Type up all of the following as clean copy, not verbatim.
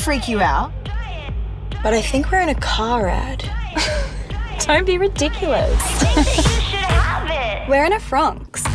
freak you out. But I think we're in a car ad. Don't be ridiculous. I think that you should have it. We're in a Franks.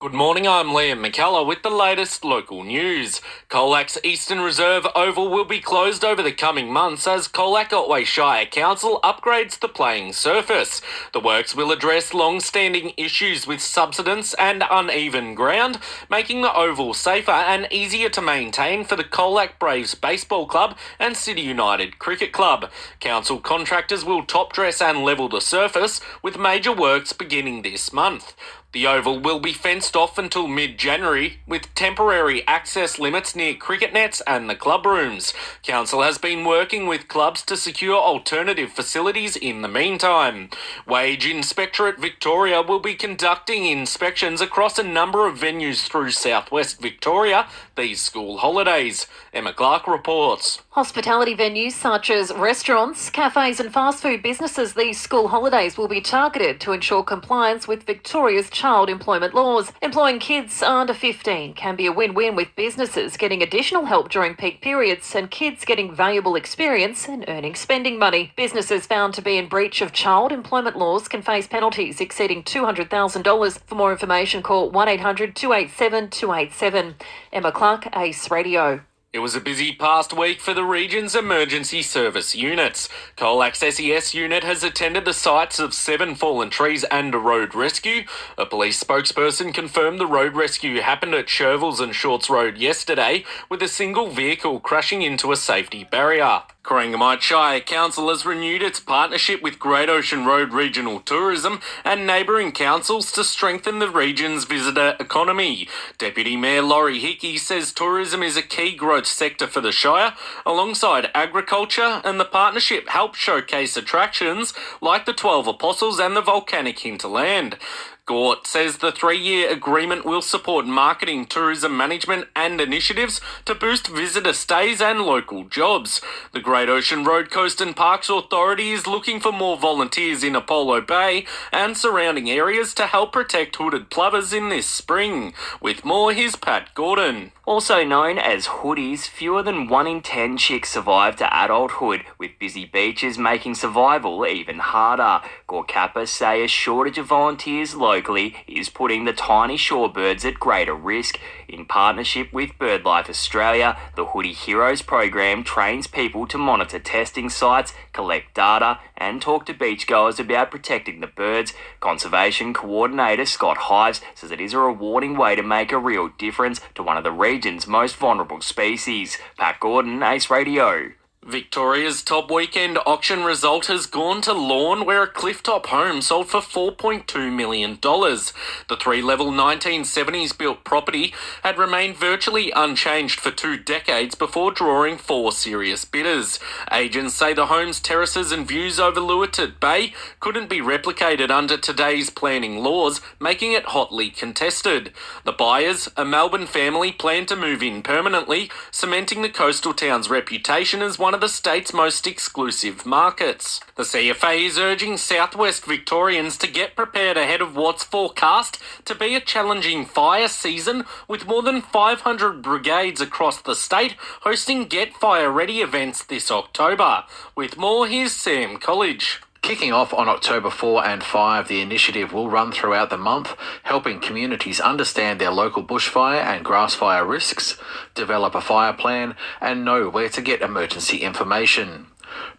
Good morning, I'm Liam McCullagh with the latest local news. Colacc's Eastern Reserve Oval will be closed over the coming months as Colac Otway Shire Council upgrades the playing surface. The works will address long-standing issues with subsidence and uneven ground, making the oval safer and easier to maintain for the Colac Braves Baseball Club and City United Cricket Club. Council contractors will top dress and level the surface, with major works beginning this month. The oval will be fenced off until mid-January, with temporary access limits near cricket nets and the club rooms. Council has been working with clubs to secure alternative facilities in the meantime. Wage Inspectorate Victoria will be conducting inspections across a number of venues through southwest Victoria these school holidays. Emma Clark reports. Hospitality venues such as restaurants, cafes and fast food businesses these school holidays will be targeted to ensure compliance with Victoria's child employment laws. Employing kids under 15 can be a win-win, with businesses getting additional help during peak periods and kids getting valuable experience and earning spending money. Businesses found to be in breach of child employment laws can face penalties exceeding $200,000. For more information, call 1-800-287-287. Emma Clark, Ace Radio. It was a busy past week for the region's emergency service units. Colac's SES unit has attended the sites of 7 fallen trees and a road rescue. A police spokesperson confirmed the road rescue happened at Shervilles and Shorts Road yesterday, with a single vehicle crashing into a safety barrier. Corangamite Shire Council has renewed its partnership with Great Ocean Road Regional Tourism and neighbouring councils to strengthen the region's visitor economy. Deputy Mayor Laurie Hickey says tourism is a key growth sector for the Shire, alongside agriculture, and the partnership helps showcase attractions like the 12 Apostles and the volcanic hinterland. Gort says the 3-year agreement will support marketing, tourism management and initiatives to boost visitor stays and local jobs. The Great Ocean Road Coast and Parks Authority is looking for more volunteers in Apollo Bay and surrounding areas to help protect hooded plovers in this spring. With more, here's Pat Gordon. Also known as hoodies, fewer than 1 in 10 chicks survive to adulthood, with busy beaches making survival even harder. Gorkappa say a shortage of volunteers locally is putting the tiny shorebirds at greater risk. In partnership with BirdLife Australia, the Hoodie Heroes program trains people to monitor testing sites, collect data and talk to beachgoers about protecting the birds. Conservation Coordinator Scott Hives says it is a rewarding way to make a real difference to one of the region's most vulnerable species. Pat Gordon, Ace Radio. Victoria's top weekend auction result has gone to Lorne, where a clifftop home sold for $4.2 million. The 3-level 1970s built property had remained virtually unchanged for 2 decades before drawing 4 serious bidders. Agents say the home's terraces and views over Luatit Bay couldn't be replicated under today's planning laws, making it hotly contested. The buyers, a Melbourne family, plan to move in permanently, cementing the coastal town's reputation as one of the state's most exclusive markets. The CFA is urging southwest Victorians to get prepared ahead of what's forecast to be a challenging fire season, with more than 500 brigades across the state hosting Get Fire Ready events this October. With more, here's Sam College. Kicking off on October 4 and 5, the initiative will run throughout the month, helping communities understand their local bushfire and grass fire risks, develop a fire plan, and know where to get emergency information.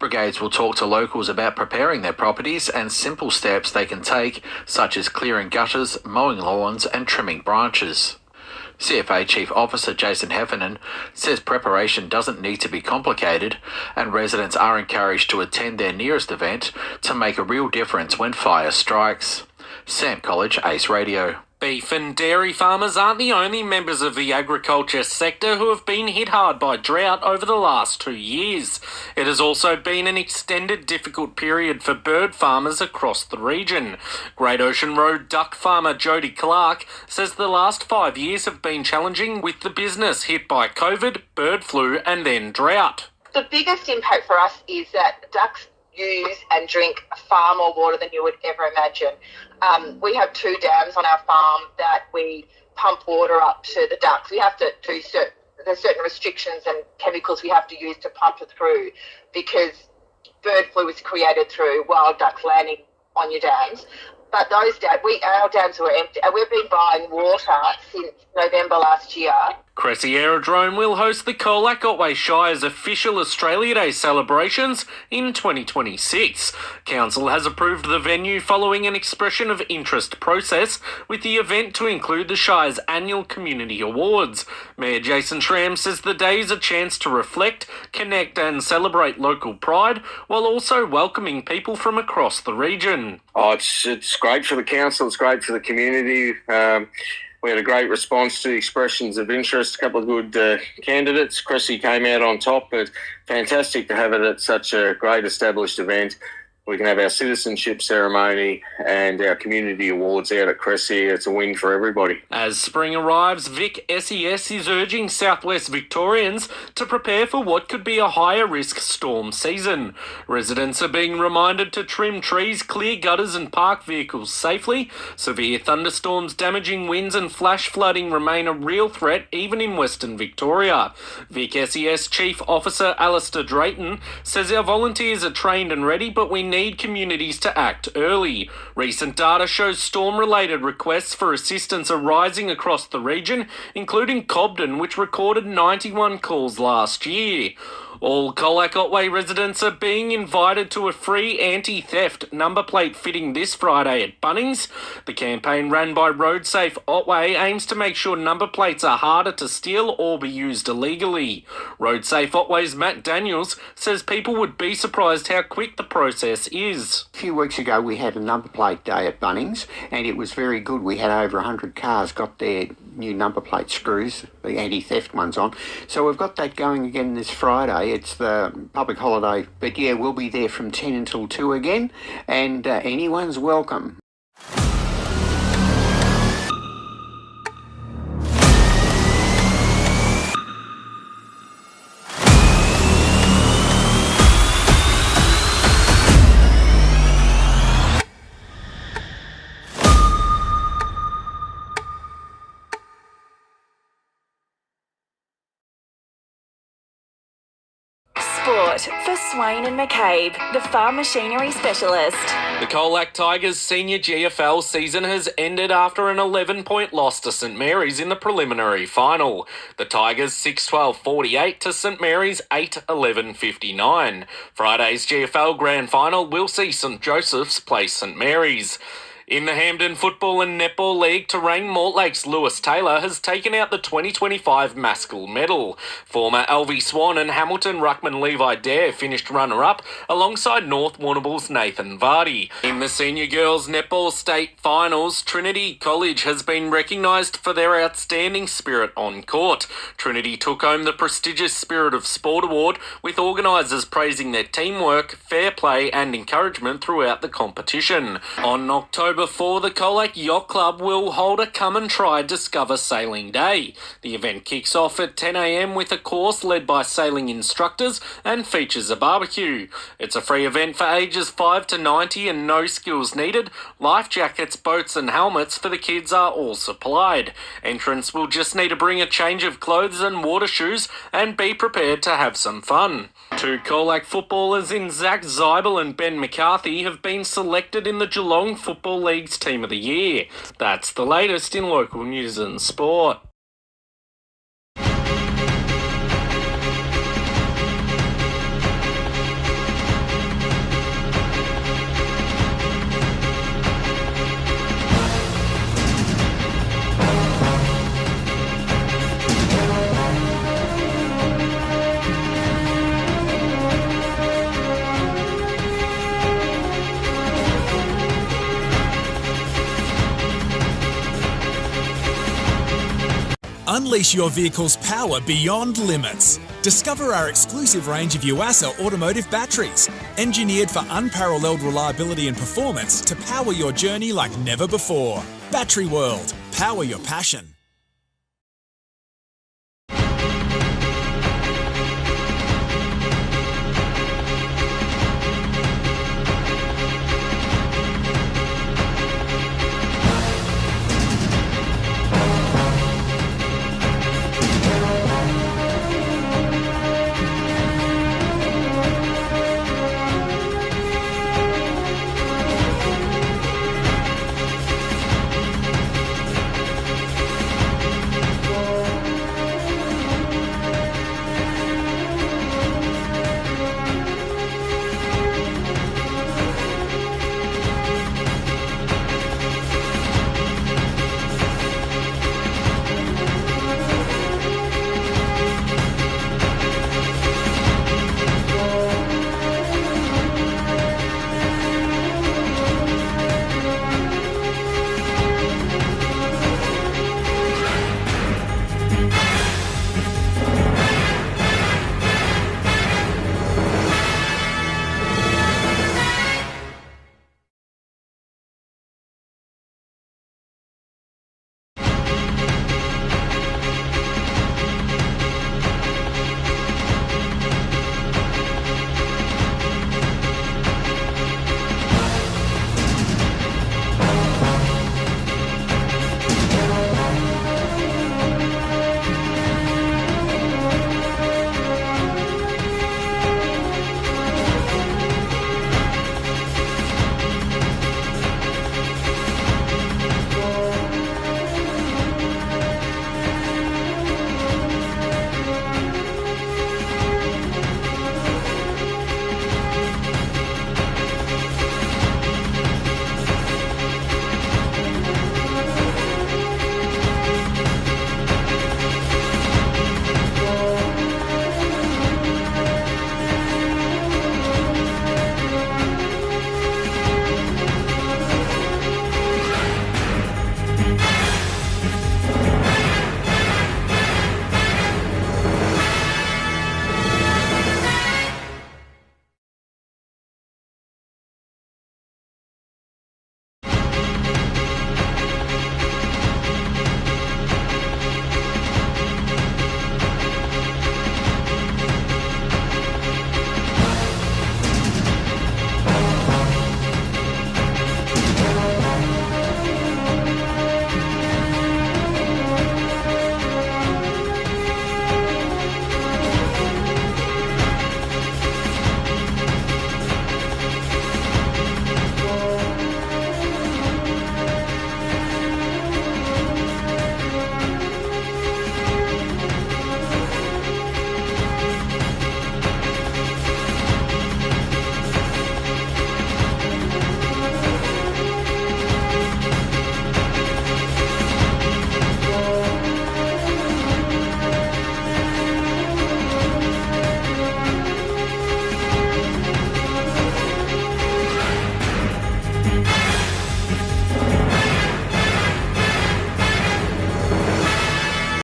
Brigades will talk to locals about preparing their properties and simple steps they can take, such as clearing gutters, mowing lawns, and trimming branches. CFA Chief Officer Jason Heffernan says preparation doesn't need to be complicated, and residents are encouraged to attend their nearest event to make a real difference when fire strikes. Sam College, Ace Radio. Beef and dairy farmers aren't the only members of the agriculture sector who have been hit hard by drought over the last 2 years. It has also been an extended difficult period for bird farmers across the region. Great Ocean Road duck farmer Jody Clark says the last 5 years have been challenging, with the business hit by COVID, bird flu and then drought. The biggest impact for us is that ducks use and drink far more water than you would ever imagine. We have 2 dams on our farm that we pump water up to the ducks. We have to do certain there's certain restrictions and chemicals we have to use to pump it through, because bird flu was created through wild ducks landing on your dams. But those dams, our dams were empty, and we've been buying water since November last year. Cressy Aerodrome will host the Colac-Otway Shire's official Australia Day celebrations in 2026. Council has approved the venue following an expression of interest process, with the event to include the Shire's annual Community Awards. Mayor Jason Schramm says the day is a chance to reflect, connect and celebrate local pride, while also welcoming people from across the region. Oh, it's great for the council, it's great for the community. We had a great response to expressions of interest, a couple of good candidates. Cressy came out on top, but fantastic to have it at such a great established event. We can have our citizenship ceremony and our community awards out at Cressy. It's a win for everybody. As spring arrives, Vic SES is urging southwest Victorians to prepare for what could be a higher risk storm season. Residents are being reminded to trim trees, clear gutters and park vehicles safely. Severe thunderstorms, damaging winds and flash flooding remain a real threat even in Western Victoria. Vic SES Chief Officer Alistair Drayton says our volunteers are trained and ready, but we need communities to act early. Recent data shows storm-related requests for assistance are rising across the region, including Cobden, which recorded 91 calls last year. All Colac-Otway residents are being invited to a free anti-theft number plate fitting this Friday at Bunnings. The campaign ran by RoadSafe Otway aims to make sure number plates are harder to steal or be used illegally. RoadSafe Otway's Matt Daniels says people would be surprised how quick the process is. A few weeks ago we had a number plate day at Bunnings and it was very good. We had over 100 cars got their new number plate screws, the anti-theft ones on. So we've got that going again this Friday. It's the public holiday, but yeah, we'll be there from 10 until 2 again, and anyone's welcome. Sport for Swain and McCabe, the farm machinery specialist. The Colac Tigers' senior GFL season has ended after an 11-point loss to St Mary's in the preliminary final. The Tigers 6-12-48 to St Mary's 8-11-59. Friday's GFL Grand Final will see St Joseph's play St Mary's. In the Hampden Football and Netball League, Terrain Mortlake's Lewis Taylor has taken out the 2025 Maskell Medal. Former Alvie Swan and Hamilton Ruckman Levi Dare finished runner-up alongside North Warrnambool's Nathan Vardy. In the Senior Girls Netball State Finals, Trinity College has been recognised for their outstanding spirit on court. Trinity took home the prestigious Spirit of Sport Award, with organisers praising their teamwork, fair play and encouragement throughout the competition. On October 4, the Colac Yacht Club will hold a Come and Try Discover Sailing Day. The event kicks off at 10 a.m. with a course led by sailing instructors and features a barbecue. It's a free event for ages 5 to 90 and no skills needed. Life jackets, boats and helmets for the kids are all supplied. Entrants will just need to bring a change of clothes and water shoes and be prepared to have some fun. Two Colac footballers in Zach Zeibel and Ben McCarthy have been selected in the Geelong Football League's Team of the Year. That's the latest in local news and sport. Unleash your vehicle's power beyond limits. Discover our exclusive range of Yuasa automotive batteries, engineered for unparalleled reliability and performance to power your journey like never before. Battery World. Power your passion.